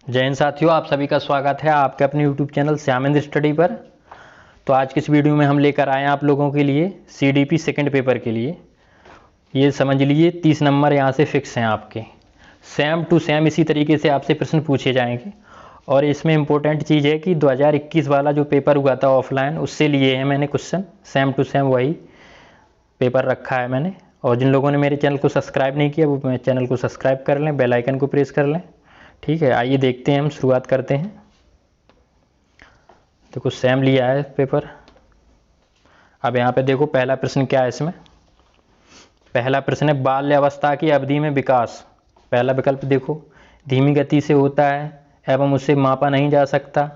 जय हिंद साथियों, आप सभी का स्वागत है आपके अपने YouTube चैनल श्यामेंद्र स्टडी पर। तो आज की इस वीडियो में हम लेकर आए हैं आप लोगों के लिए CDP सेकंड पेपर के लिए। ये समझ लीजिए 30 नंबर यहाँ से फिक्स हैं आपके। सेम टू सेम इसी तरीके से आपसे प्रश्न पूछे जाएंगे। और इसमें इम्पोर्टेंट चीज़ है कि 2021 वाला जो पेपर हुआ था ऑफलाइन, उससे लिए हैं मैंने क्वेश्चन। सेम टू सेम वही पेपर रखा है मैंने। और जिन लोगों ने मेरे चैनल को सब्सक्राइब नहीं किया वो मेरे चैनल को सब्सक्राइब कर लें, बेल आइकन को प्रेस कर लें। ठीक है, आइए देखते हैं, हम शुरुआत करते हैं। देखो सेम लिया है पेपर। अब यहाँ पे देखो पहला प्रश्न क्या है इसमें। पहला प्रश्न है बाल्यावस्था की अवधि में विकास। पहला विकल्प देखो, धीमी गति से होता है एवं उसे मापा नहीं जा सकता।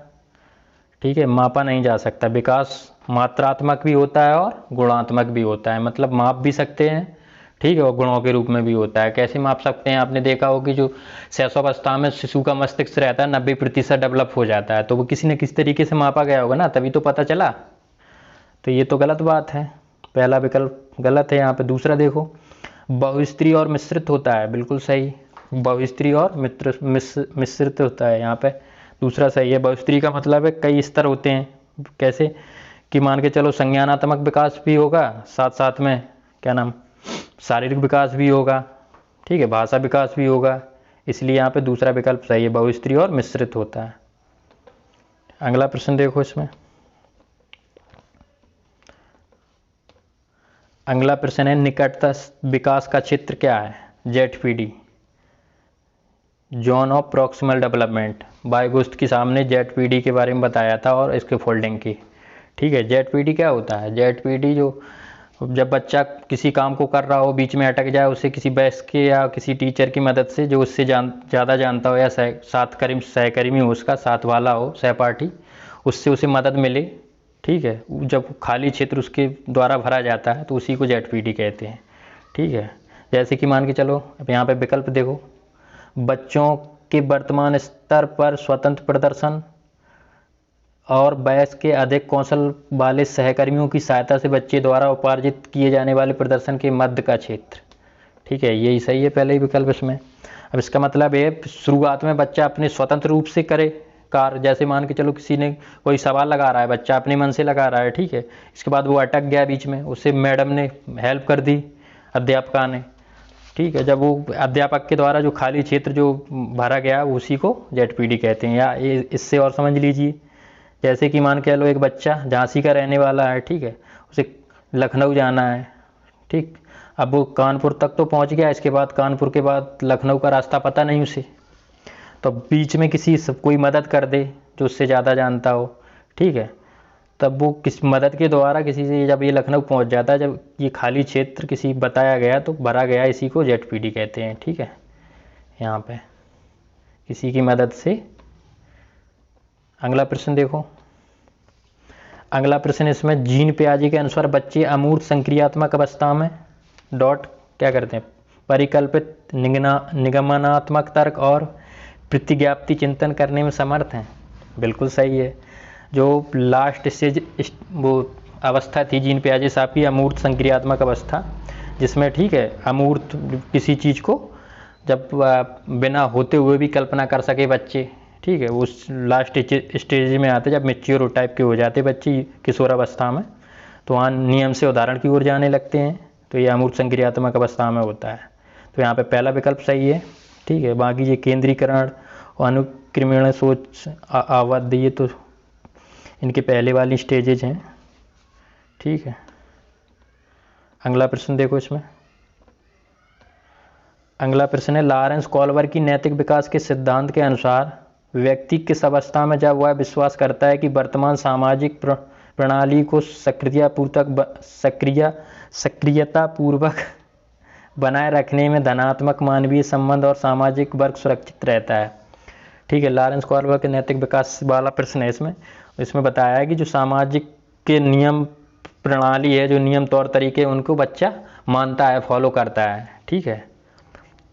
ठीक है, मापा नहीं जा सकता। विकास मात्रात्मक भी होता है और गुणात्मक भी होता है, मतलब माप भी सकते हैं। ठीक है, और गुणों के रूप में भी होता है। कैसे माप सकते हैं, आपने देखा हो कि जो शैशवावस्था में शिशु का मस्तिष्क रहता है 90% डेवलप हो जाता है, तो वो किसी न किसी तरीके से मापा गया होगा ना, तभी तो पता चला। तो ये तो गलत बात है, पहला विकल्प गलत है। यहाँ पे दूसरा देखो, बहुस्त्री और मिश्रित होता है। बिल्कुल सही, बहुस्त्री और मिश्रित होता है। यहाँ पे दूसरा सही है। बहुस्त्री का मतलब है कई स्तर होते हैं। कैसे कि मान के चलो संज्ञानात्मक विकास भी होगा, साथ साथ में क्या नाम शारीरिक विकास भी होगा। ठीक है, भाषा विकास भी होगा। इसलिए यहाँ पे दूसरा विकल्प सही है, बहुस्त्री और मिश्रित होता है। अगला प्रश्न देखो इसमें। अगला प्रश्न है निकटतम विकास का क्षेत्र क्या है। ZPD, zone of proximal development. Vygotsky के सामने ZPD के बारे में बताया था और इसके फोल्डिंग की। ठीक है, ZPD क्या होता है। ZPD जो जब बच्चा किसी काम को कर रहा हो, बीच में अटक जाए, उसे किसी वयस्क के या किसी टीचर की मदद से, जो उससे ज़्यादा जानता हो या सहकर्मी हो, उसका साथ वाला हो, सहपाठी, उससे उसे मदद मिले। ठीक है, जब खाली क्षेत्र उसके द्वारा भरा जाता है तो उसी को ZPD कहते हैं। ठीक है, जैसे कि मान के चलो, अब यहाँ पे विकल्प देखो, बच्चों के वर्तमान स्तर पर स्वतंत्र प्रदर्शन और वयस्क के अधिक कौशल वाले सहकर्मियों की सहायता से बच्चे द्वारा उपार्जित किए जाने वाले प्रदर्शन के मध्य का क्षेत्र। ठीक है, यही सही है पहले ही विकल्प इसमें। अब इसका मतलब है शुरुआत में बच्चा अपने स्वतंत्र रूप से करे कार्य। जैसे मान के चलो किसी ने कोई सवाल लगा रहा है, बच्चा अपने मन से लगा रहा है। ठीक है, इसके बाद वो अटक गया बीच में, उससे मैडम ने हेल्प कर दी, अध्यापका ने। ठीक है, जब वो अध्यापक के द्वारा जो खाली क्षेत्र जो भरा गया उसी को ZPD कहते हैं। या इससे और समझ लीजिए, जैसे कि मान के लो एक बच्चा झांसी का रहने वाला है। ठीक है, उसे लखनऊ जाना है। ठीक, अब वो कानपुर तक तो पहुंच गया, इसके बाद कानपुर के बाद लखनऊ का रास्ता पता नहीं उसे, तो बीच में कोई मदद कर दे जो उससे ज़्यादा जानता हो। ठीक है, तब वो किस मदद के द्वारा किसी से जब ये लखनऊ पहुंच जाता है, जब ये खाली क्षेत्र किसी बताया गया तो भरा गया, इसी को ZPD कहते हैं। ठीक है, यहाँ पे किसी की मदद से। अगला प्रश्न देखो। अगला प्रश्न इसमें जीन पियाजे के अनुसार बच्चे अमूर्त संक्रियात्मक अवस्था में डॉट क्या करते हैं, परिकल्पित निगमनात्मक तर्क और प्रतिज्ञाप्ति चिंतन करने में समर्थ हैं। बिल्कुल सही है। जो लास्ट स्टेज वो अवस्था थी जीन पियाजे साहब की, अमूर्त संक्रियात्मक अवस्था, जिसमें ठीक है अमूर्त किसी चीज़ को जब बिना होते हुए भी कल्पना कर सके बच्चे। ठीक है, वो लास्ट स्टेज में आते जब मेच्योर टाइप के हो जाते बच्चे किशोर अवस्था में, तो वहाँ नियम से उदाहरण की ओर जाने लगते हैं। तो ये अमूर्त संक्रियात्मक अवस्था में होता है। तो यहाँ पे पहला विकल्प सही है। ठीक है, बाकी ये केंद्रीकरण और अनुक्रमण सोच आवध, ये तो इनके पहले वाली स्टेजेज हैं। ठीक है, अगला प्रश्न देखो इसमें। अगला प्रश्न है लॉरेंस कॉल्वर की नैतिक विकास के सिद्धांत के अनुसार व्यक्ति किस अवस्था में जब वह विश्वास करता है कि वर्तमान सामाजिक प्रणाली को सक्रियतापूर्वक बनाए रखने में धनात्मक मानवीय संबंध और सामाजिक वर्ग सुरक्षित रहता है। ठीक है, लॉरेंस कॉल्वर के नैतिक विकास वाला प्रश्न है इसमें बताया है कि जो सामाजिक के नियम प्रणाली है, जो नियम तौर तरीके, उनको बच्चा मानता है, फॉलो करता है। ठीक है,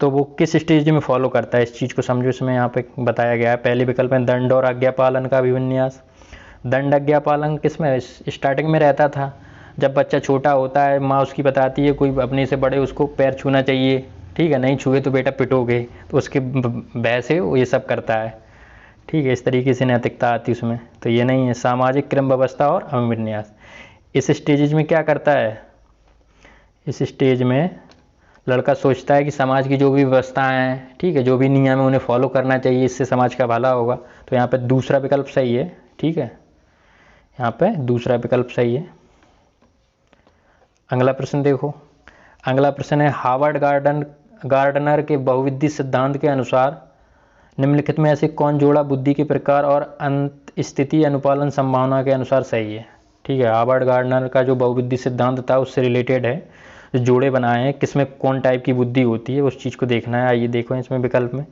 तो वो किस स्टेज में फॉलो करता है, इस चीज़ को समझो। इसमें यहाँ पे बताया गया है। पहले विकल्प में दंड और आज्ञा पालन का अभिविन्यास। दंड आज्ञा पालन किसमें स्टार्टिंग में रहता था, जब बच्चा छोटा होता है, माँ उसकी बताती है कोई अपने से बड़े उसको पैर छूना चाहिए। ठीक है, नहीं छुए तो बेटा पिटोगे, तो उसके भय से वो ये सब करता है। ठीक है, इस तरीके से नैतिकता आती है उसमें। तो ये नहीं है। सामाजिक क्रम व्यवस्था और अभिविन्यास, इस स्टेज में क्या करता है, इस स्टेज में लड़का सोचता है कि समाज की जो भी व्यवस्थाएं हैं, ठीक है, जो भी नियम है उन्हें फॉलो करना चाहिए, इससे समाज का भला होगा। तो यहाँ पे दूसरा विकल्प सही है। ठीक है, यहाँ पे दूसरा विकल्प सही है। अगला प्रश्न देखो, अगला प्रश्न है हार्वर्ड गार्डनर के बहुविधि सिद्धांत के अनुसार निम्नलिखित में ऐसे कौन जोड़ा बुद्धि के प्रकार और अंत स्थिति अनुपालन संभावना के अनुसार सही है। ठीक है, हार्वर्ड गार्डनर का जो बहुविधि सिद्धांत था उससे रिलेटेड है, जो जोड़े बनाए हैं किसमें कौन टाइप की बुद्धि होती है उस चीज़ को देखना है। आइए देखो इसमें विकल्प में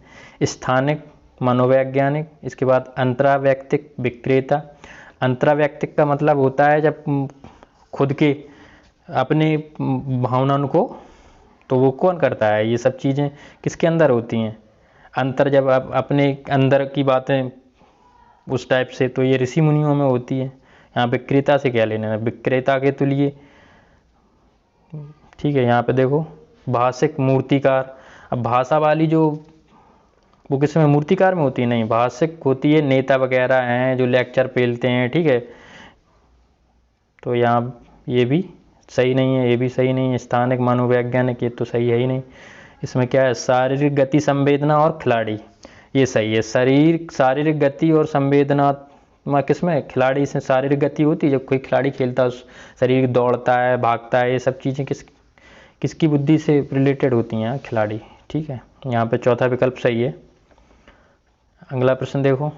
स्थानिक, मनोवैज्ञानिक, इसके बाद अंतरावैयक्तिक, विक्रेता। अंतरावैयक्तिक का मतलब होता है जब खुद के अपनी भावनाओं को, तो वो कौन करता है, ये सब चीज़ें किसके अंदर होती हैं, अंतर जब आप अपने अंदर की बातें उस टाइप से, तो ये ऋषि मुनियों में होती है। यहाँ विक्रेता से क्या लेना है, विक्रेता के तुल्य। ठीक है, यहाँ पे देखो भाषिक, मूर्तिकार। अब भाषा वाली जो वो किसमें, मूर्तिकार में होती है, नहीं भाषिक होती है, नेता वगैरह हैं जो लेक्चर पेलते हैं। ठीक है, तो यहाँ ये भी सही नहीं है, ये भी सही नहीं है। स्थानिक, मनोवैज्ञानिक, ये तो सही है ही नहीं। इसमें क्या है, शारीरिक गति, संवेदना और खिलाड़ी, ये सही है। शारीरिक गति और संवेदना किसमें, खिलाड़ी से शारीरिक गति होती है, जब कोई खिलाड़ी खेलता है शरीर दौड़ता है, भागता है, ये सब चीज़ें किसकी बुद्धि से रिलेटेड होती हैं, खिलाड़ी। ठीक है, यहाँ पे चौथा विकल्प सही है। अगला प्रश्न देखो,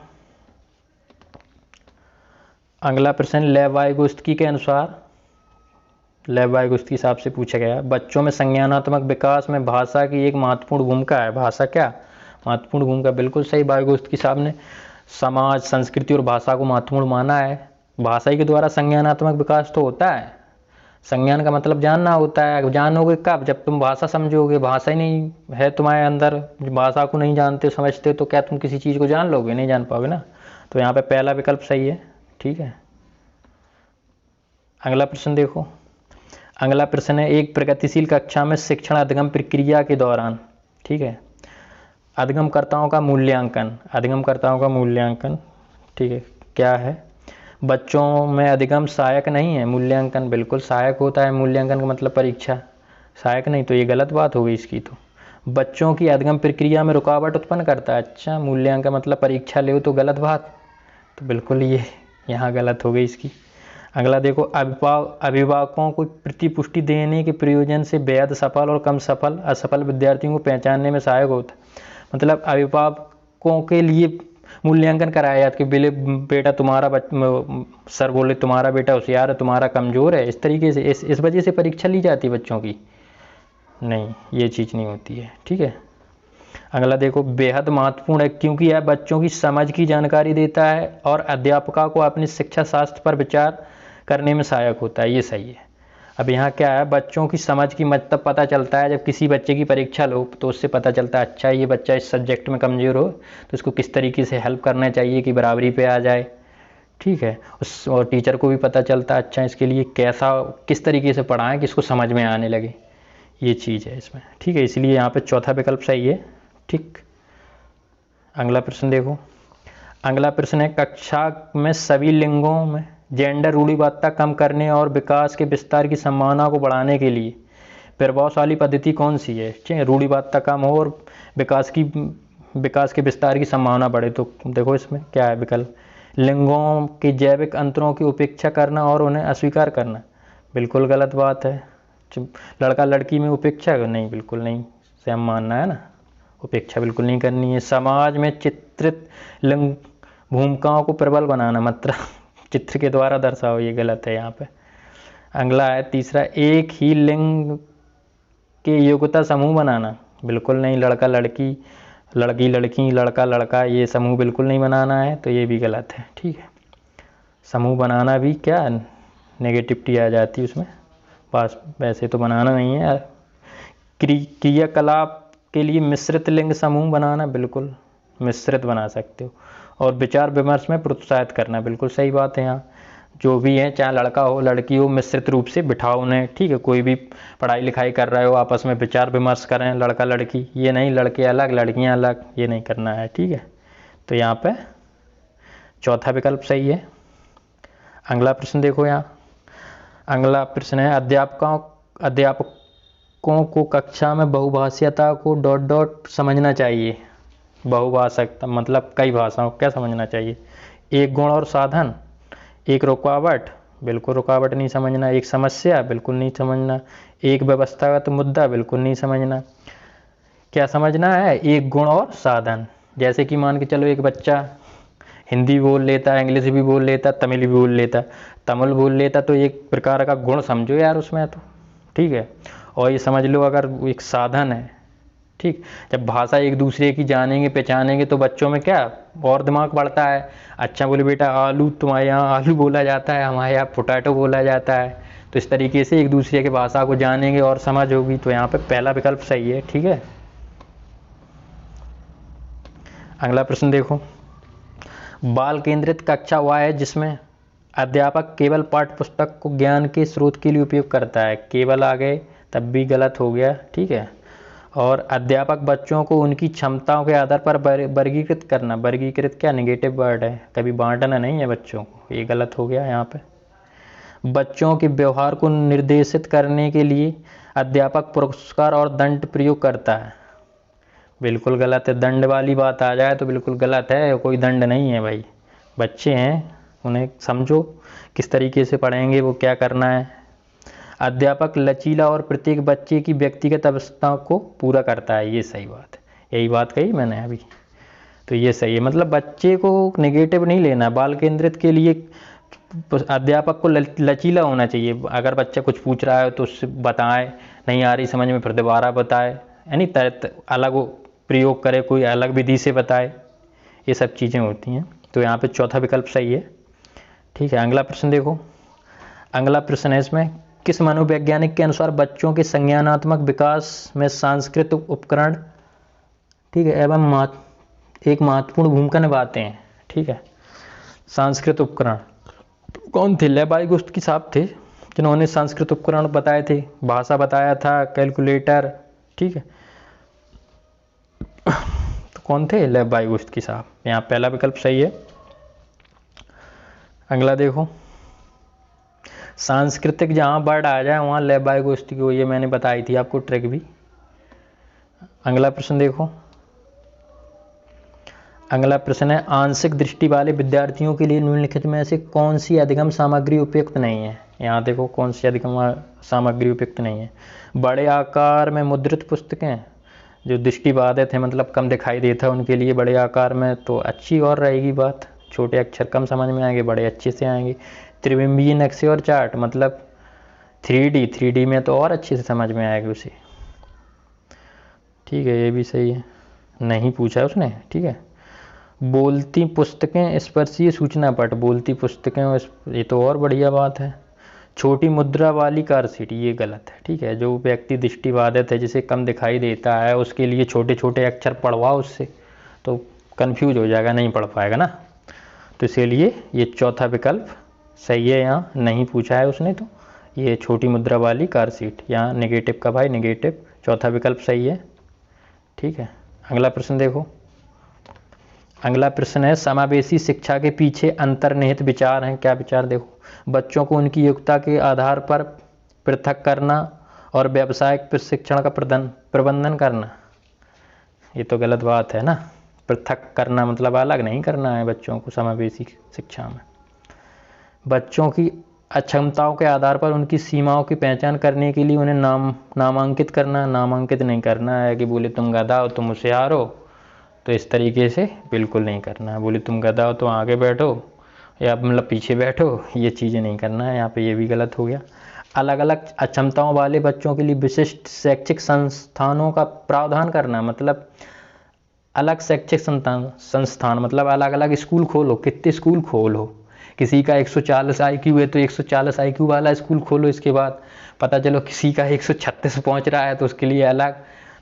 अगला प्रश्न लेवाइगोस्की के अनुसार, लेवाइगोस्की के हिसाब से पूछा गया, बच्चों में संज्ञानात्मक विकास में भाषा की एक महत्वपूर्ण भूमिका है। भाषा क्या महत्वपूर्ण भूमिका, बिल्कुल सही। वाइगोस्की साहब ने समाज, संस्कृति और भाषा को महत्वपूर्ण माना है। भाषा के द्वारा संज्ञानात्मक विकास तो होता है। संज्ञान का मतलब जानना होता है। जानोगे कब, जब तुम भाषा समझोगे। भाषा ही नहीं है तुम्हारे अंदर, भाषा को नहीं जानते समझते, तो क्या तुम किसी चीज़ को जान लोगे, नहीं जान पाओगे ना। तो यहाँ पे पहला विकल्प सही है। ठीक है, अगला प्रश्न देखो, अगला प्रश्न है एक प्रगतिशील कक्षा में शिक्षण अधिगम प्रक्रिया के दौरान, ठीक है, अधिगमकर्ताओं का मूल्यांकन, अधिगमकर्ताओं का मूल्यांकन, ठीक है, क्या है, बच्चों में अधिगम सहायक नहीं है, मूल्यांकन बिल्कुल सहायक होता है। मूल्यांकन का मतलब परीक्षा, सहायक नहीं, तो ये गलत बात हो गई इसकी। तो बच्चों की अधिगम प्रक्रिया में रुकावट उत्पन्न करता है, अच्छा मूल्यांकन मतलब परीक्षा ले तो गलत बात, तो बिल्कुल ये यहाँ गलत हो गई इसकी। अगला देखो, अभिभावकों को प्रतिपुष्टि देने के प्रयोजन से बेहद सफल और कम सफल, असफल विद्यार्थियों को पहचानने में सहायक होता है। मतलब अभिभावकों के लिए मूल्यांकन कराया जाता है कि बेटा तुम्हारा सर बोले तुम्हारा बेटा होशियार है, तुम्हारा कमज़ोर है, इस तरीके से इस वजह से परीक्षा ली जाती है बच्चों की, नहीं ये चीज़ नहीं होती है। ठीक है, अगला देखो, बेहद महत्वपूर्ण है क्योंकि यह बच्चों की समझ की जानकारी देता है और अध्यापकों को अपनी शिक्षा शास्त्र पर विचार करने में सहायक होता है, ये सही है। अब यहाँ क्या है, बच्चों की समझ की मतलब पता चलता है जब किसी बच्चे की परीक्षा लो तो उससे पता चलता है अच्छा ये बच्चा इस सब्जेक्ट में कमज़ोर हो तो इसको किस तरीके से हेल्प करना चाहिए कि बराबरी पे आ जाए। ठीक है, और टीचर को भी पता चलता है अच्छा इसके लिए कैसा किस तरीके से पढ़ाएं कि इसको समझ में आने लगे, ये चीज़ है इसमें। ठीक है, इसलिए यहाँ पे चौथा विकल्प सही है। ठीक, अगला प्रश्न देखो, अगला प्रश्न है कक्षा में सभी लिंगों में जेंडर रूढ़िवादिता कम करने और विकास के विस्तार की संभावना को बढ़ाने के लिए प्रभावशाली पद्धति कौन सी है। ठीक है, रूढ़िवादिता कम हो और विकास के विस्तार की संभावना बढ़े, तो देखो इसमें क्या है विकल्प, लिंगों के जैविक अंतरों की उपेक्षा करना और उन्हें अस्वीकार करना, बिल्कुल गलत बात है। लड़का लड़की में उपेक्षा नहीं, बिल्कुल नहीं, सेम मानना है ना, उपेक्षा बिल्कुल नहीं करनी है। समाज में चित्रित लिंग भूमिकाओं को प्रबल बनाना, मतलब चित्र के द्वारा दर्शाओ, ये गलत है यहाँ पे। अगला है तीसरा, एक ही लिंग के योग्यता समूह बनाना, बिल्कुल नहीं, लड़का लड़की, लड़की लड़की, लड़का लड़का, ये समूह बिल्कुल नहीं बनाना है, तो ये भी गलत है। ठीक है, समूह बनाना भी क्या नेगेटिविटी आ जाती है उसमें, बस वैसे तो बनाना नहीं है। क्रियाकलाप के लिए मिश्रित लिंग समूह बनाना, बिल्कुल मिश्रित बना सकते हो। और विचार विमर्श में प्रोत्साहित करना, बिल्कुल सही बात है। यहाँ जो भी है चाहे लड़का हो लड़की हो मिश्रित रूप से बिठाओ उन्हें। ठीक है, कोई भी पढ़ाई लिखाई कर रहे हो आपस में विचार विमर्श करें, लड़का लड़की, ये नहीं लड़के अलग लड़कियां अलग, ये नहीं करना है। ठीक है, तो यहाँ पे चौथा विकल्प सही है। अगला प्रश्न देखो यहाँ, अगला प्रश्न है अध्यापकों को कक्षा में बहुभाषीयता को डॉट डॉट समझना चाहिए। बहुभाषकता मतलब कई भाषाओं को क्या समझना चाहिए? एक गुण और साधन, एक रुकावट, बिल्कुल रुकावट नहीं समझना, एक समस्या, बिल्कुल नहीं समझना, एक व्यवस्थागत मुद्दा, बिल्कुल नहीं समझना। क्या समझना है? एक गुण और साधन। जैसे कि मान के चलो एक बच्चा हिंदी बोल लेता है, इंग्लिश भी बोल लेता, तमिल भी बोल लेता, तमिल बोल लेता, तो एक प्रकार का गुण समझो यार उसमें तो, ठीक है। और ये समझ लो अगर वो एक साधन है, ठीक। जब भाषा एक दूसरे की जानेंगे पहचानेंगे तो बच्चों में क्या और दिमाग बढ़ता है। अच्छा बोले बेटा आलू, तुम्हारे यहाँ आलू बोला जाता है, हमारे यहाँ पोटैटो बोला जाता है। तो इस तरीके से एक दूसरे की भाषा को जानेंगे और समझ होगी। तो यहाँ पे पहला विकल्प सही है, ठीक है। अगला प्रश्न देखो, बाल केंद्रित कक्षा वह है जिसमें अध्यापक केवल पाठ्य पुस्तक को ज्ञान के स्रोत के लिए उपयोग करता है। केवल आ गए तब भी गलत हो गया, ठीक है। और अध्यापक बच्चों को उनकी क्षमताओं के आधार पर वर्गीकृत करना, वर्गीकृत क्या नेगेटिव वर्ड है, कभी बांटना नहीं है बच्चों को, ये गलत हो गया यहाँ पे। बच्चों के व्यवहार को निर्देशित करने के लिए अध्यापक पुरस्कार और दंड प्रयोग करता है, बिल्कुल गलत है। दंड वाली बात आ जाए तो बिल्कुल गलत है, कोई दंड नहीं है भाई। बच्चे हैं, उन्हें समझो किस तरीके से पढ़ेंगे, वो क्या करना है। अध्यापक लचीला और प्रत्येक बच्चे की व्यक्तिगत आवश्यकताओं को पूरा करता है, ये सही बात है। यही बात कही मैंने अभी, तो ये सही है। मतलब बच्चे को नेगेटिव नहीं लेना। बाल केंद्रित के लिए अध्यापक को लचीला होना चाहिए। अगर बच्चा कुछ पूछ रहा है तो उससे बताए, नहीं आ रही समझ में फिर दोबारा बताए, यानी अलग प्रयोग करे, कोई अलग विधि से बताए, ये सब चीज़ें होती हैं। तो यहाँ पे चौथा विकल्प सही है, ठीक है। अगला प्रश्न देखो, अगला प्रश्न है इसमें, किस मनोवैज्ञानिक के अनुसार बच्चों के संज्ञानात्मक विकास में सांस्कृतिक उपकरण, ठीक है, एवं एक महत्वपूर्ण भूमिका निभाते हैं, ठीक है। सांस्कृतिक उपकरण कौन थे? लेवी-गोस्की साहब थे जिन्होंने सांस्कृतिक उपकरण बताए थे, भाषा बताया था, कैलकुलेटर, ठीक है। तो कौन थे? लेवी-गोस्की साहब। यहाँ पहला विकल्प सही है। अगला देखो, सांस्कृतिक जहाँ वर्ड आ जाए वहाँ लेवी-गोस्की को, ये मैंने बताई थी आपको ट्रिक भी। अगला प्रश्न देखो, अगला प्रश्न है, आंशिक दृष्टि वाले विद्यार्थियों के लिए निम्नलिखित में से कौन सी अधिगम सामग्री उपयुक्त नहीं है? यहाँ देखो कौन सी अधिगम सामग्री उपयुक्त नहीं है। बड़े आकार में मुद्रित पुस्तकें, जो दृष्टिबाधित हैं मतलब कम दिखाई देता है उनके लिए बड़े आकार में तो अच्छी और रहेगी बात, छोटे अक्षर कम समझ में आएंगे, बड़े अच्छे से आएंगे। त्रिबिंबीय नक्शे और चार्ट मतलब 3D में तो और अच्छे से समझ में आएगी उसे, ठीक है। ये भी सही है, नहीं पूछा उसने, ठीक है। बोलती पुस्तकें, स्पर्शीय सूचना पट, बोलती पुस्तकें, ये तो और बढ़िया बात है। छोटी मुद्रा वाली कार सीट, ये गलत है, ठीक है। जो व्यक्ति दृष्टिबाधित है, जिसे कम दिखाई देता है, उसके लिए छोटे छोटे अक्षर पढ़वाओ उससे, तो कंफ्यूज हो जाएगा, नहीं पढ़ पाएगा ना। तो इसीलिए ये चौथा विकल्प सही है, यहाँ नहीं पूछा है उसने, तो ये छोटी मुद्रा वाली कार सीट, यहाँ नेगेटिव का भाई नेगेटिव, चौथा विकल्प सही है, ठीक है। अगला प्रश्न देखो, अगला प्रश्न है, समावेशी शिक्षा के पीछे अंतर्निहित विचार हैं। क्या विचार? देखो, बच्चों को उनकी योग्यता के आधार पर पृथक करना और व्यावसायिक प्रशिक्षण का प्रबंधन करना, ये तो गलत बात है ना। पृथक करना मतलब अलग नहीं करना है बच्चों को समावेशी शिक्षा में। बच्चों की अक्षमताओं के आधार पर उनकी सीमाओं की पहचान करने के लिए उन्हें नामांकित करना, नामांकित नहीं करना है कि बोले तुम गधा हो तुम होशियार हो, तो इस तरीके से बिल्कुल नहीं करना है। बोले तुम गधा हो तो आगे बैठो या मतलब पीछे बैठो, ये चीज़ें नहीं करना है। यहाँ पे ये भी गलत हो गया। अलग अलग अक्षमताओं वाले बच्चों के लिए विशिष्ट शैक्षिक संस्थानों का प्रावधान करना, मतलब अलग शैक्षिक संस्थान मतलब अलग अलग स्कूल खोलो, कितने स्कूल खोलो। किसी का 140 IQ है तो 140 IQ वाला स्कूल खोलो, इसके बाद पता चलो किसी का 136 पहुँच रहा है तो उसके लिए अलग,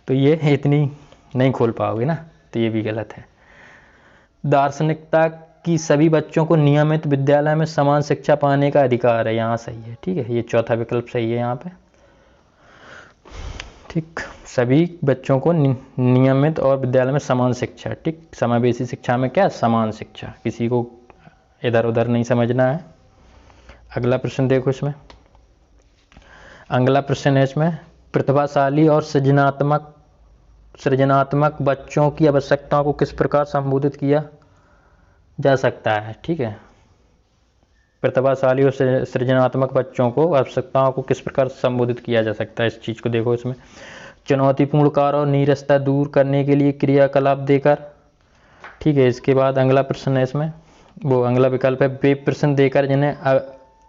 तो ये इतनी नहीं खोल पाओगे ना, तो ये भी गलत है। दार्शनिकता की सभी बच्चों को नियमित विद्यालय में समान शिक्षा पाने का अधिकार है, यहाँ सही है, ठीक है। ये चौथा विकल्प सही है यहाँ पे, ठीक। सभी बच्चों को नियमित और विद्यालय में समान शिक्षा, ठीक। समावेशी शिक्षा में क्या? समान शिक्षा, किसी को इधर उधर नहीं समझना है। अगला प्रश्न देखो इसमें, अगला प्रश्न है इसमें, प्रतिभाशाली और सृजनात्मक बच्चों की आवश्यकताओं को किस प्रकार संबोधित किया जा सकता है। ठीक है, प्रतिभाशाली और सृजनात्मक बच्चों को आवश्यकताओं को किस प्रकार संबोधित किया जा सकता है, इस चीज़ को देखो इसमें। चुनौतीपूर्ण कार्य और नीरसता दूर करने के लिए क्रियाकलाप देकर। ठीक है, इसके बाद अगला प्रश्न है इसमें, वो अगला विकल्प है, वे प्रश्न देकर जिन्हें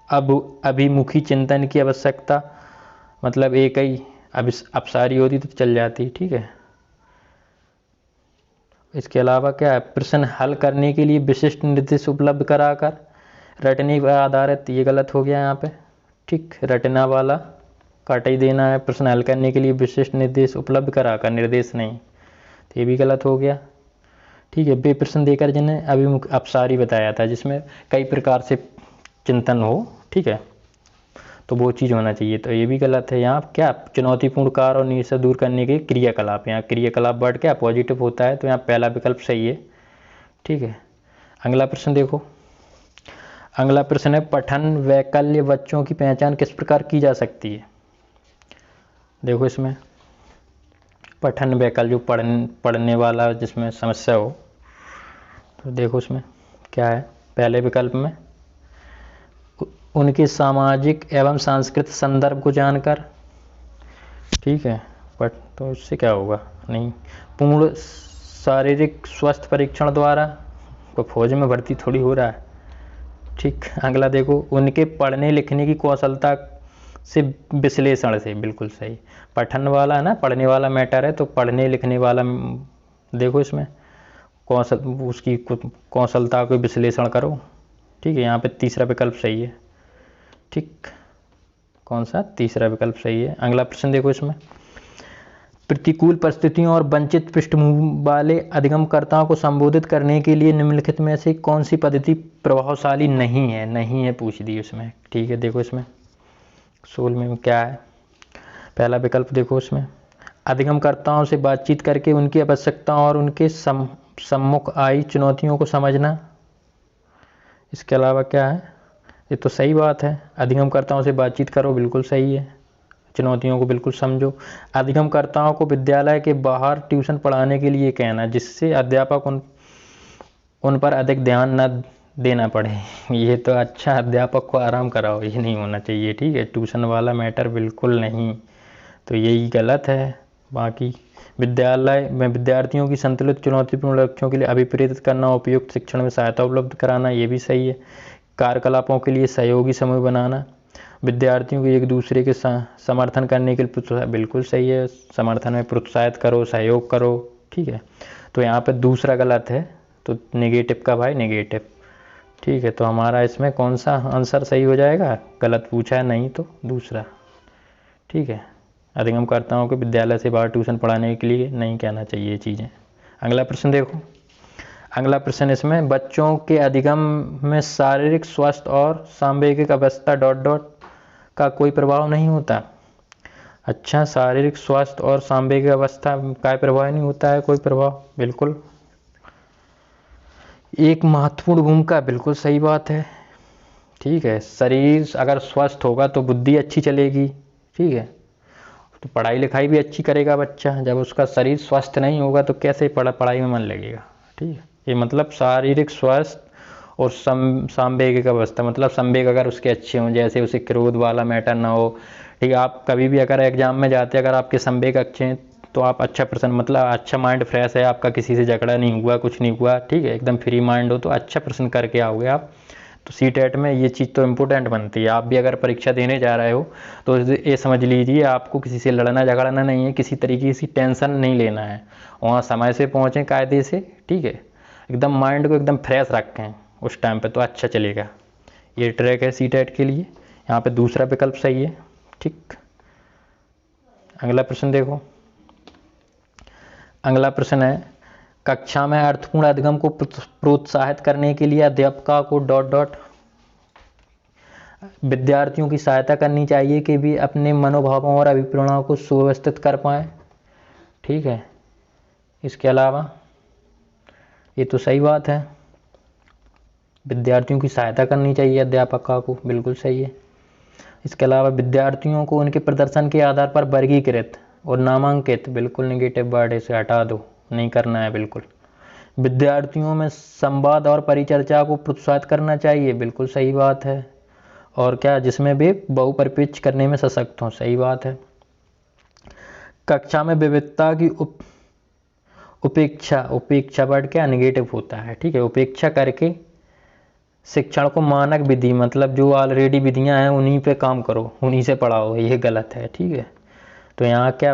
अब अभिमुखी चिंतन की आवश्यकता, मतलब एक ही अपसारी होती तो चल जाती। ठीक है, इसके अलावा क्या है, प्रश्न हल करने के लिए विशिष्ट निर्देश उपलब्ध कराकर। रटने पर आधारित, ये गलत हो गया यहाँ पे। ठीक, रटना वाला काट ही देना है, प्रश्न हल करने के लिए विशिष्ट निर्देश उपलब्ध कराकर, निर्देश नहीं, तो ये भी गलत हो गया। ठीक है, वे प्रश्न देकर जिन्हें अभिमुख अपसारी बताया था, जिसमें कई प्रकार से चिंतन हो। ठीक है, तो वो चीज़ होना चाहिए, तो ये भी गलत है। यहाँ क्या, चुनौतीपूर्ण कार्य और निराशा दूर करने के क्रियाकलाप, यहाँ क्रियाकलाप वर्ड क्या पॉजिटिव होता है, तो यहाँ पहला विकल्प सही है। ठीक है, अगला प्रश्न देखो, अगला प्रश्न है, पठन वैकल्य बच्चों की पहचान किस प्रकार की जा सकती है। देखो इसमें पठन वैकल्य, जो पढ़ने वाला जिसमें समस्या हो, तो देखो उसमें क्या है, पहले विकल्प में उनके सामाजिक एवं सांस्कृतिक संदर्भ को जानकर। ठीक है, बट तो इससे क्या होगा, नहीं, पूर्ण शारीरिक स्वास्थ्य परीक्षण द्वारा, तो फौज में भर्ती थोड़ी हो रहा है। ठीक, अगला देखो, उनके पढ़ने लिखने की कौशलता से विश्लेषण से, बिल्कुल सही। पठन वाला है ना, पढ़ने वाला मैटर है, तो पढ़ने लिखने वाला देखो इसमें कौशल, उसकी कौशलता को विश्लेषण करो। ठीक है, यहाँ पे तीसरा विकल्प सही है। ठीक, कौन सा, तीसरा विकल्प सही है। अगला प्रश्न देखो इसमें, प्रतिकूल परिस्थितियों और वंचित पृष्ठभूमि वाले अधिगमकर्ताओं को संबोधित करने के लिए निम्नलिखित में से कौन सी पद्धति प्रभावशाली नहीं है, नहीं है पूछ दी उसमें। ठीक है, देखो इसमें 16 में क्या है, पहला विकल्प देखो उसमें, अधिगमकर्ताओं से बातचीत करके उनकी आवश्यकताओं और उनके सम्मुख आई चुनौतियों को समझना। इसके अलावा क्या है, ये तो सही बात है, अधिगमकर्ताओं से बातचीत करो, बिल्कुल सही है, चुनौतियों को बिल्कुल समझो। अधिगमकर्ताओं को विद्यालय के बाहर ट्यूशन पढ़ाने के लिए कहना, जिससे अध्यापक उन पर अधिक ध्यान न देना पड़े। ये तो अच्छा, अध्यापक को आराम कराओ, ये नहीं होना चाहिए। ठीक है, ट्यूशन वाला मैटर बिल्कुल नहीं, तो यही गलत है। बाकी विद्यालय में विद्यार्थियों की संतुलित चुनौतीपूर्ण लक्ष्यों के लिए अभिप्रेरित करना, उपयुक्त शिक्षण में सहायता उपलब्ध कराना, ये भी सही है। कार्यकलापों के लिए सहयोगी समूह बनाना, विद्यार्थियों को एक दूसरे के समर्थन करने के लिए, बिल्कुल सही है, समर्थन में प्रोत्साहित करो, सहयोग करो। ठीक है, तो यहाँ पे दूसरा गलत है, तो नेगेटिव का भाई नेगेटिव। ठीक है, तो हमारा इसमें कौन सा आंसर सही हो जाएगा, गलत पूछा है, नहीं तो दूसरा। ठीक है, अधिगमकर्ताओं को विद्यालय से बाहर ट्यूशन पढ़ाने के लिए नहीं कहना चाहिए चीज़ें। अगला प्रश्न देखो, अगला प्रश्न इसमें, बच्चों के अधिगम में शारीरिक स्वास्थ्य और सांवेगिक अवस्था डॉट डॉट का कोई प्रभाव नहीं होता। अच्छा, शारीरिक स्वास्थ्य और सांवेगिक अवस्था का प्रभाव नहीं होता है कोई प्रभाव, बिल्कुल एक महत्वपूर्ण भूमिका, बिल्कुल सही बात है। ठीक है, शरीर अगर स्वस्थ होगा तो बुद्धि अच्छी चलेगी। ठीक है, तो पढ़ाई लिखाई भी अच्छी करेगा बच्चा। जब उसका शरीर स्वस्थ नहीं होगा तो कैसे पढ़ाई में मन लगेगा। ठीक है, ये मतलब शारीरिक स्वास्थ्य और सांवेगिक अवस्था, मतलब संवेग अगर उसके अच्छे हों, जैसे उसे क्रोध वाला मैटर ना हो। ठीक है, आप कभी भी अगर एग्जाम में जाते हैं, अगर आपके संवेग अच्छे हैं तो आप अच्छा प्रश्न, मतलब अच्छा माइंड फ्रेश है आपका, किसी से झगड़ा नहीं हुआ, कुछ नहीं हुआ। ठीक है, एकदम फ्री माइंड हो तो अच्छा प्रश्न करके आओगे आप। तो सीटेट में ये चीज़ तो इम्पोर्टेंट बनती है। आप भी अगर परीक्षा देने जा रहे हो तो ये समझ लीजिए, आपको किसी से लड़ना झगड़ना नहीं है, किसी तरीके की टेंशन नहीं लेना है। वहाँ समय से पहुँचें कायदे से। ठीक है, एकदम माइंड को एकदम फ्रेश रखें उस टाइम पे, तो अच्छा चलेगा। ये ट्रैक है सीटेट के लिए, यहाँ पे दूसरा विकल्प सही है। ठीक, अगला प्रश्न देखो, अगला प्रश्न है, कक्षा में अर्थपूर्ण अधिगम को प्रोत्साहित करने के लिए अध्यापका को डॉट डॉट विद्यार्थियों की सहायता करनी चाहिए कि भी अपने मनोभावों और अभिप्रायों को सुव्यवस्थित कर पाएँ। ठीक है, इसके अलावा ये तो सही बात है, विद्यार्थियों की सहायता करनी चाहिए अध्यापकों को, बिल्कुल सही है। इसके अलावा विद्यार्थियों को उनके प्रदर्शन के आधार पर वर्गीकृत और नामांकित, बिल्कुल नेगेटिव वर्ड है, इसे हटा दो, नहीं करना है बिल्कुल। विद्यार्थियों में संवाद और परिचर्चा को प्रोत्साहित करना चाहिए, बिल्कुल सही बात है। और क्या, जिसमें वे बहुपरिपेक्ष करने में सशक्त हों, सही बात है। कक्षा में विविधता की उपेक्षा वर्ड क्या, नेगेटिव होता है, ठीक है। उपेक्षा करके शिक्षण को मानक विधि, मतलब जो ऑलरेडी विधियां हैं उन्हीं पे काम करो, उन्हीं से पढ़ाओ, ये गलत है, ठीक है। तो यहाँ क्या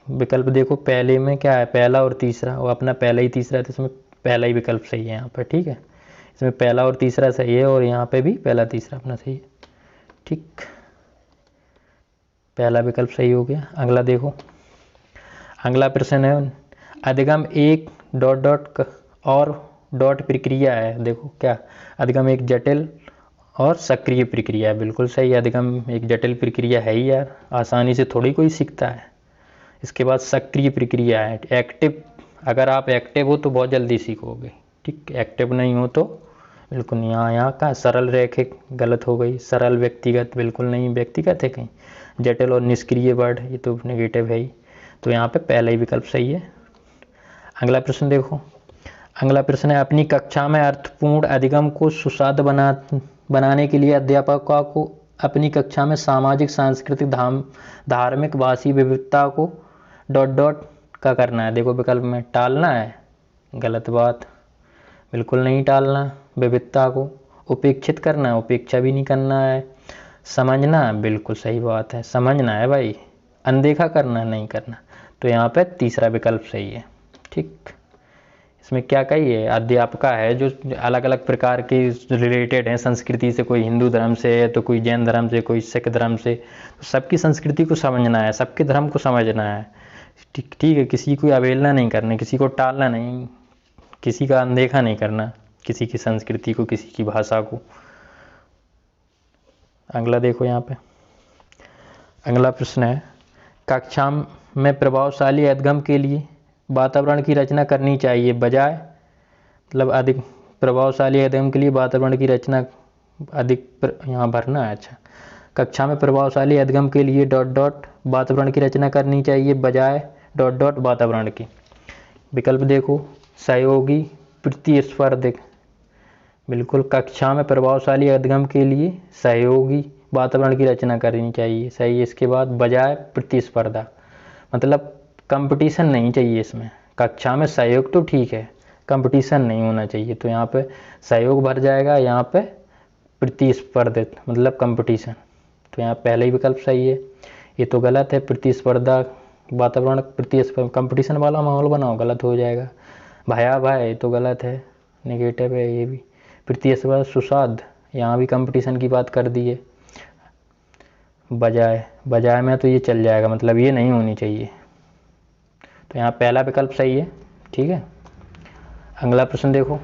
विकल्प देखो, पहले में क्या है, पहला और तीसरा, वो अपना पहला ही तीसरा है, तो इसमें पहला ही विकल्प सही है यहाँ पर, ठीक है। इसमें पहला और तीसरा सही है, और यहाँ पे भी पहला तीसरा अपना सही है, ठीक। पहला विकल्प सही हो गया। अगला देखो, अगला प्रश्न है, अधिगम एक और डॉट प्रक्रिया है। देखो क्या, अधिगम एक जटिल और सक्रिय प्रक्रिया है, बिल्कुल सही। अधिगम एक जटिल प्रक्रिया है ही यार, आसानी से थोड़ी कोई सीखता है। इसके बाद सक्रिय प्रक्रिया है, एक्टिव, अगर आप एक्टिव हो तो बहुत जल्दी सीखोगे, ठीक। एक्टिव नहीं हो तो बिल्कुल नहीं। यहाँ का सरल रैखिक, गलत हो गई। सरल व्यक्तिगत, बिल्कुल नहीं, व्यक्तिगत है कहीं। जटिल और निष्क्रिय वर्ड, ये तो नेगेटिव है ही, तो यहाँ पे पहला ही विकल्प सही है। अगला प्रश्न देखो, अगला प्रश्न है, अपनी कक्षा में अर्थपूर्ण अधिगम को सुसाध्य बनाने के लिए अध्यापकों को अपनी कक्षा में सामाजिक, सांस्कृतिक, धार्मिक, भाषी विविधता को का करना है। देखो विकल्प में टालना है, गलत बात, बिल्कुल नहीं टालना। विविधता को उपेक्षित करना है, उपेक्षा भी नहीं करना है। समझना, बिल्कुल सही बात है, समझना है भाई। अनदेखा करना, नहीं करना। तो यहाँ पे तीसरा विकल्प सही है, ठीक। इसमें क्या कहिए, अध्यापका है जो अलग अलग प्रकार के रिलेटेड हैं संस्कृति से, कोई हिंदू धर्म से है तो कोई जैन धर्म से, कोई सिख धर्म से, तो सबकी संस्कृति को समझना है, सबके धर्म को समझना है, ठीक है। किसी को अवहेलना नहीं करनी, किसी को टालना नहीं, किसी का अनदेखा नहीं करना, किसी की संस्कृति को, किसी की भाषा को। अगला देखो, यहाँ पे अगला प्रश्न है, कक्षा में प्रभावशाली अधिगम के लिए वातावरण की रचना करनी चाहिए बजाय, मतलब अधिक प्रभावशाली अधिगम के लिए वातावरण की रचना यहाँ भरना है। अच्छा, कक्षा में प्रभावशाली अधिगम के लिए वातावरण की रचना करनी चाहिए बजाय वातावरण की। विकल्प देखो, सहयोगी, प्रतिस्पर्धी, बिल्कुल। कक्षा में प्रभावशाली अधिगम के लिए सहयोगी वातावरण की रचना करनी चाहिए, सही है। इसके बाद बजाय प्रतिस्पर्धा, मतलब कंपटीशन नहीं चाहिए इसमें। कक्षा में सहयोग तो ठीक है, कंपटीशन नहीं होना चाहिए, तो यहाँ पे सहयोग भर जाएगा, यहाँ पे प्रतिस्पर्धित मतलब कंपटीशन, तो यहाँ पहला ही विकल्प सही है। ये तो गलत है, प्रतिस्पर्धा वातावरण, कंपटीशन वाला माहौल बनाओ, गलत हो जाएगा। भाई तो गलत है, नेगेटिव है ये भी। प्रतिस्पर्धा सुसाध, यहाँ भी कंपटीशन की बात कर दी है। बजाय में तो ये चल जाएगा, मतलब ये नहीं होनी चाहिए, तो यहाँ पहला विकल्प सही है, ठीक है। अगला प्रश्न देखो,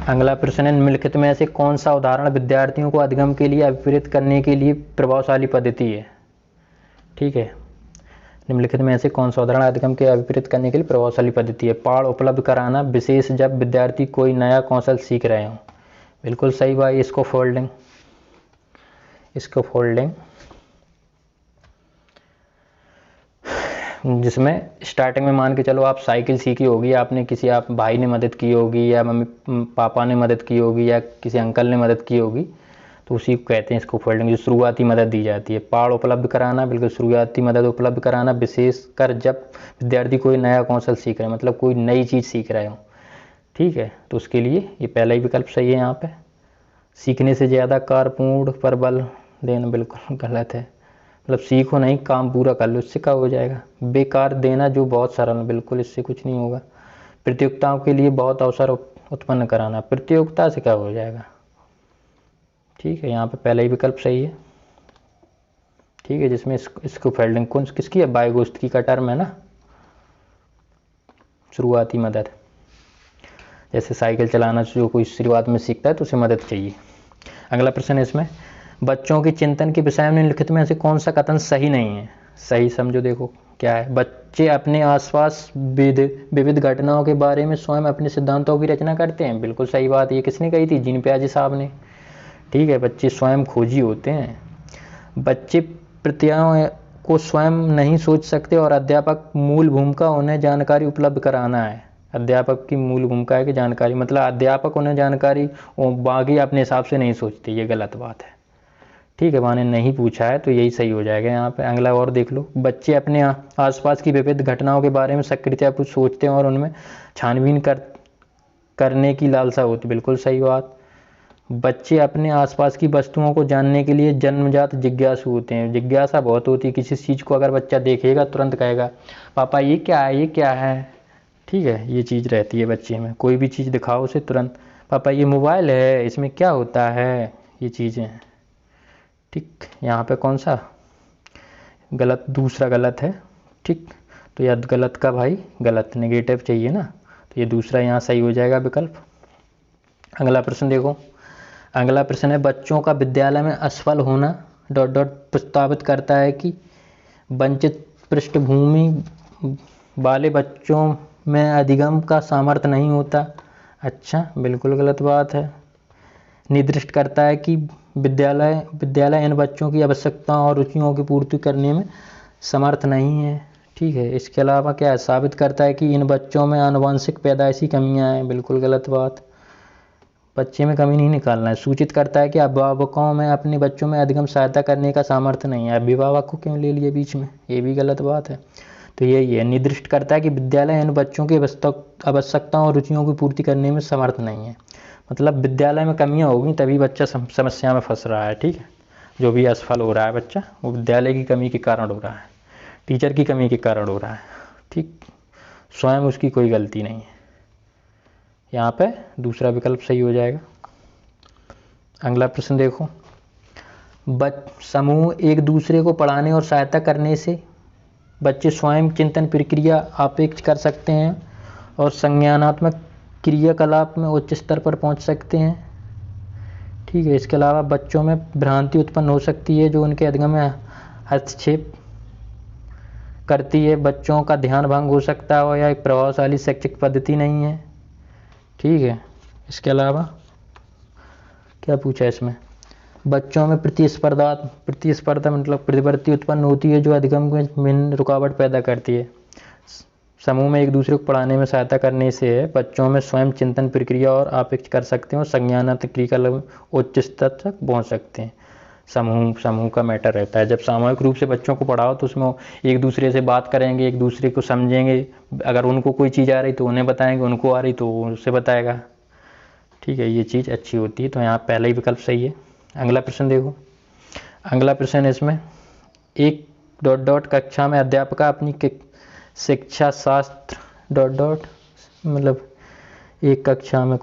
अगला प्रश्न है, निम्नलिखित में से कौन सा उदाहरण विद्यार्थियों को अधिगम के लिए अभिप्रेरित करने के लिए प्रभावशाली पद्धति है, ठीक है। निम्नलिखित में से कौन सा उदाहरण अधिगम के अभिप्रेरित करने के लिए प्रभावशाली पद्धति है। पाठ उपलब्ध कराना, विशेष जब विद्यार्थी कोई नया कौशल सीख रहे हों, बिल्कुल सही भाई। इसको फोल्डिंग जिसमें स्टार्टिंग में मान के चलो आप साइकिल सीखी होगी, आपने किसी आप भाई ने मदद की होगी, या मम्मी पापा ने मदद की होगी, या किसी अंकल ने मदद की होगी, तो उसी को कहते हैं इसको फोल्डिंग, जो शुरुआती मदद दी जाती है। पाठ उपलब्ध कराना, बिल्कुल शुरुआती मदद उपलब्ध कराना, विशेषकर जब विद्यार्थी कोई नया कौशल सीख रहे हैं, मतलब कोई नई चीज़ सीख रहे हो, ठीक है, तो उसके लिए ये पहला ही विकल्प सही है। यहाँ पे सीखने से ज़्यादा कार्यपूर्ण पर बल देना, बिल्कुल गलत है, मतलब सीखो नहीं, काम पूरा कर लो, इससे क्या हो जाएगा। बेकार देना, जो बहुत सरल, बिल्कुल इससे कुछ नहीं होगा। प्रतियोगिताओं के लिए बहुत अवसर उत्पन्न कराना, प्रतियोगिता से क्या हो जाएगा, ठीक है। यहाँ पे पहला ही विकल्प सही है, ठीक है, जिसमें इसको फोल्डिंग कौन किसकी है, बायगोस्की का टर्म है ना, शुरुआती मदद। जैसे साइकिल चलाना जो कोई शुरुआत में सीखता है तो उसे मदद चाहिए। अगला प्रश्न है इसमें, बच्चों के चिंतन के विषय में निम्नलिखित में से कौन सा कथन सही नहीं है। सही समझो, देखो क्या है, बच्चे अपने आसपास विविध घटनाओं के बारे में स्वयं अपने सिद्धांतों की रचना करते हैं। बिल्कुल सही बात। ये किसने कही थी? जीन पियाजे साहब ने। ठीक है, बच्चे स्वयं खोजी होते हैं। बच्चे प्रक्रियाओं को स्वयं नहीं सोच सकते और अध्यापक मूल भूमिका उन्हें जानकारी उपलब्ध कराना है। अध्यापक की मूल भूमिका है कि जानकारी, मतलब अध्यापक उन्हें जानकारी और बाकी अपने हिसाब से नहीं सोचते, ये गलत बात है। ठीक है, मैंने नहीं पूछा है तो यही सही हो जाएगा यहाँ पे। अगला और देख लो, बच्चे अपने आसपास की विविध घटनाओं के बारे में सक्रियता कुछ सोचते हैं और उनमें छानबीन करने की लालसा होती। बिल्कुल सही बात। बच्चे अपने आसपास की वस्तुओं को जानने के लिए जन्मजात जिज्ञासु होते हैं। जिज्ञासा बहुत होती है, किसी चीज़ को अगर बच्चा देखेगा तुरंत कहेगा पापा ये क्या है, ये क्या है। ठीक है, ये चीज़ रहती है बच्चे में। कोई भी चीज़ दिखाओ उसे तुरंत पापा ये मोबाइल है, इसमें क्या होता है, ये चीज़ें। ठीक, यहाँ पे कौन सा गलत? दूसरा गलत है। ठीक, तो यह गलत का भाई गलत, नेगेटिव चाहिए ना, तो ये दूसरा यहाँ सही हो जाएगा विकल्प। अगला प्रश्न देखो। अगला प्रश्न है, बच्चों का विद्यालय में असफल होना डॉट डॉट प्रस्तावित करता है कि वंचित पृष्ठभूमि वाले बच्चों में अधिगम का सामर्थ्य नहीं होता। अच्छा, बिल्कुल गलत बात है। निर्दिष्ट करता है कि विद्यालय इन बच्चों की आवश्यकताओं और रुचियों की पूर्ति करने में समर्थ नहीं है। ठीक है, इसके अलावा क्या है? साबित करता है कि इन बच्चों में आनुवंशिक पैदाइशी कमियां हैं। बिल्कुल गलत बात। बच्चे में कमी नहीं निकालना है। सूचित करता है कि अभिभावकों में अपने बच्चों में अधिगम सहायता करने का सामर्थ्य नहीं है। अभिभावक को क्यों ले लिए बीच में? ये भी गलत बात है। तो यही है, निर्दिष्ट करता है कि विद्यालय इन बच्चों की आवश्यकताओं और रुचियों की पूर्ति करने में समर्थ नहीं है। मतलब विद्यालय में कमियां होगी तभी बच्चा समस्या में फंस रहा है। ठीक है, जो भी असफल हो रहा है बच्चा, वो विद्यालय की कमी के कारण हो रहा है, टीचर की कमी के कारण हो रहा है। ठीक, स्वयं उसकी कोई गलती नहीं है। यहाँ पे दूसरा विकल्प सही हो जाएगा। अगला प्रश्न देखो। समूह एक दूसरे को पढ़ाने और सहायता करने से बच्चे स्वयं चिंतन प्रक्रिया अपेक्ष कर सकते हैं और संज्ञानात्मक क्रियाकलाप में उच्च स्तर पर पहुंच सकते हैं। ठीक है, इसके अलावा बच्चों में भ्रांति उत्पन्न हो सकती है जो उनके अधिगम में हस्तक्षेप करती है। बच्चों का ध्यान भंग हो सकता है और यह एक प्रभावशाली शैक्षिक पद्धति नहीं है। ठीक है, इसके अलावा क्या पूछा इसमें? बच्चों में प्रतिस्पर्धा मतलब प्रवृत्ति उत्पन्न होती है जो अधिगम में भिन्न रुकावट पैदा करती है। समूह में एक दूसरे को पढ़ाने में सहायता करने से बच्चों में स्वयं चिंतन प्रक्रिया और अपेक्ष कर सकते हैं और संज्ञानात्मक क्रिया उच्च स्तर तक पहुंच सकते हैं। समूह का मैटर रहता है। जब सामूहिक रूप से बच्चों को पढ़ाओ तो उसमें एक दूसरे से बात करेंगे, एक दूसरे को समझेंगे। अगर उनको कोई चीज़ आ रही तो उन्हें बताएंगे, उनको आ रही तो उससे बताएगा। ठीक है, ये चीज़ अच्छी होती है। तो यहाँ पहला ही विकल्प सही है। अगला प्रश्न देखो। अगला प्रश्न इसमें एक डॉट डॉट कक्षा में अध्यापक अपनी शिक्षा शास्त्र डॉट डॉट मतलब एक कक्षा में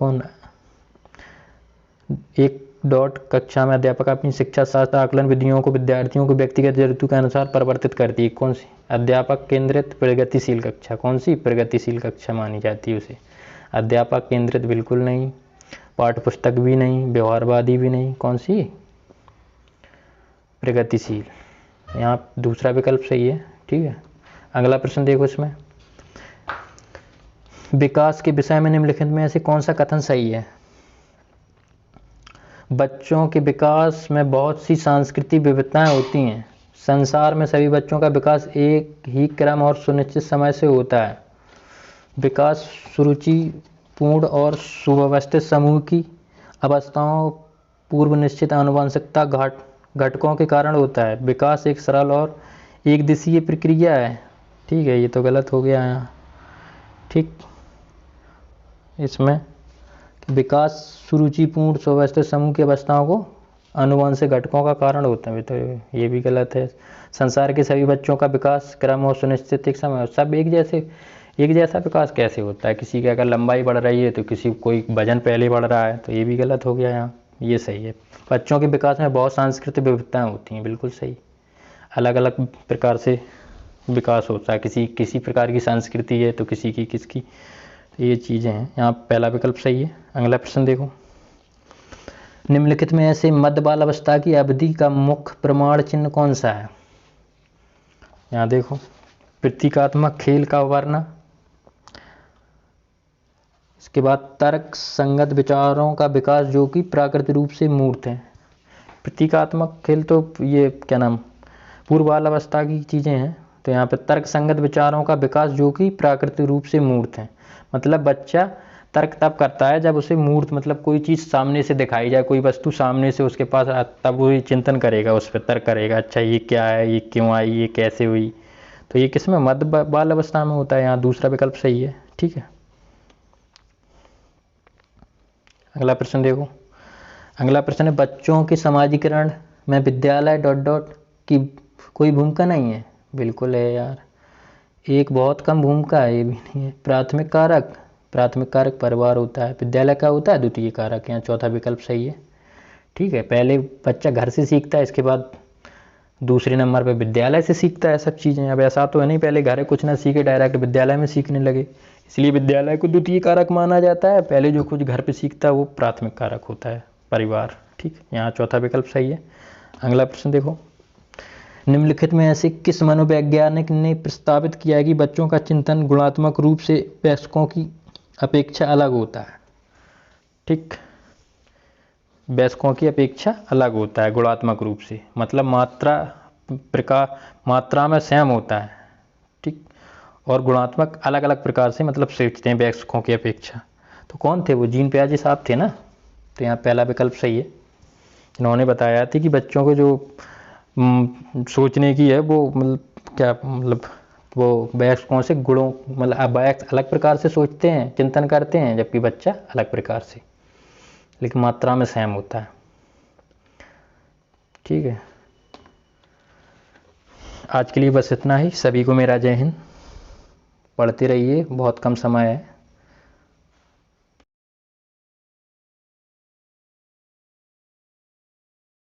एक डॉट कक्षा में अध्यापक अपनी शिक्षा शास्त्र आकलन विधियों को विद्यार्थियों को व्यक्तिगत जरूरतों के अनुसार परिवर्तित करती है। कौन सी? अध्यापक केंद्रित प्रगतिशील कक्षा। कौन सी प्रगतिशील कक्षा मानी जाती है उसे? अध्यापक केंद्रित बिल्कुल नहीं, पाठ्य पुस्तक भी नहीं, व्यवहारवादी भी नहीं। कौन सी? प्रगतिशील। यहाँ दूसरा विकल्प सही है। ठीक है, अगला प्रश्न देखो। इसमें विकास के विषय में निम्नलिखित में ऐसे कौन सा कथन सही है? बच्चों के विकास में बहुत सी सांस्कृतिक विविधताएं होती हैं। संसार में सभी बच्चों का विकास एक ही क्रम और सुनिश्चित समय से होता है। विकास सुरुचिपूर्ण और सुव्यवस्थित समूह की अवस्थाओं, पूर्व निश्चित आनुवंशिकता घटकों के कारण होता है। विकास एक सरल और एक दिशीय प्रक्रिया है। ठीक है, ये तो गलत हो गया यहाँ। ठीक, इसमें विकास सुरुचिपूर्ण सुव्यवस्थित समूह की अवस्थाओं को आनुवंशिक घटकों का कारण होता है, तो ये भी गलत है। संसार के सभी बच्चों का विकास क्रम और सुनिश्चित एक समय, सब एक जैसा विकास कैसे होता है? किसी की अगर लंबाई बढ़ रही है तो किसी कोई वजन पहले बढ़ रहा है, तो ये भी गलत हो गया यहाँ। ये सही है। बच्चों के विकास में बहुत सांस्कृतिक विविधताएं होती हैं। बिल्कुल सही, अलग अलग प्रकार से विकास होता है। किसी प्रकार की संस्कृति है तो किसी की किसकी, ये चीज़ें हैं। यहाँ पहला विकल्प सही है। अगला प्रश्न देखो। निम्नलिखित में ऐसे मध्य बाल अवस्था की अवधि का मुख्य प्रमाण चिन्ह कौन सा है? यहाँ देखो, प्रतीकात्मक खेल का उभरना, इसके बाद तर्क संगत विचारों का विकास जो कि प्राकृतिक रूप से मूर्त हैं। प्रतीकात्मक खेल तो ये क्या नाम, पूर्व बाल अवस्था की चीज़ें हैं। तो यहाँ पे तर्क संगत विचारों का विकास जो कि प्राकृतिक रूप से मूर्त हैं, मतलब बच्चा तर्क तब करता है जब उसे मूर्त, मतलब कोई चीज़ सामने से दिखाई जाए, कोई वस्तु सामने से उसके पास तब वो चिंतन करेगा, उस पर तर्क करेगा, अच्छा ये क्या है, ये क्यों आई, ये कैसे हुई। तो ये किस में, मध्य बाल अवस्था में होता है। यहाँ दूसरा विकल्प सही है। ठीक है, अगला प्रश्न देखो। अगला प्रश्न है, बच्चों के समाजीकरण में विद्यालय डॉट डॉट की कोई भूमिका नहीं है। बिल्कुल है यार, एक बहुत कम भूमिका है, ये भी नहीं है। प्राथमिक कारक, प्राथमिक कारक परिवार होता है, विद्यालय का होता है द्वितीय कारक। यहाँ चौथा विकल्प सही है। ठीक है, पहले बच्चा घर से सीखता है, इसके बाद दूसरे नंबर पे विद्यालय से सीखता है सब चीज़ें। अब ऐसा तो है नहीं पहले घर कुछ ना सीखे डायरेक्ट विद्यालय में सीखने लगे, इसलिए विद्यालय को द्वितीय कारक माना जाता है। पहले जो कुछ घर पे सीखता है वो प्राथमिक कारक होता है, परिवार। ठीक, यहाँ चौथा विकल्प सही है। अगला प्रश्न देखो, निम्नलिखित में ऐसे किस मनोवैज्ञानिक ने प्रस्तावित किया है कि बच्चों का चिंतन गुणात्मक रूप से वयस्कों की अपेक्षा अलग होता है। ठीक, वयस्कों की अपेक्षा अलग होता है गुणात्मक रूप से, मतलब मात्रा में सेम होता है। ठीक, और गुणात्मक अलग अलग प्रकार से मतलब सीखते हैं वयस्कों की अपेक्षा। तो कौन थे वो, जीन पियाजे साहब थे ना। तो यहाँ पहला विकल्प सही है। इन्होंने बताया था कि बच्चों को जो सोचने की है वो मतलब क्या, मतलब वो वयस्कों से गुणों, मतलब वयस्क अलग प्रकार से सोचते हैं, चिंतन करते हैं, जबकि बच्चा अलग प्रकार से, लेकिन मात्रा में सेम होता है। ठीक है, आज के लिए बस इतना ही। सभी को मेरा जय हिंद। पढ़ते रहिए, बहुत कम समय है।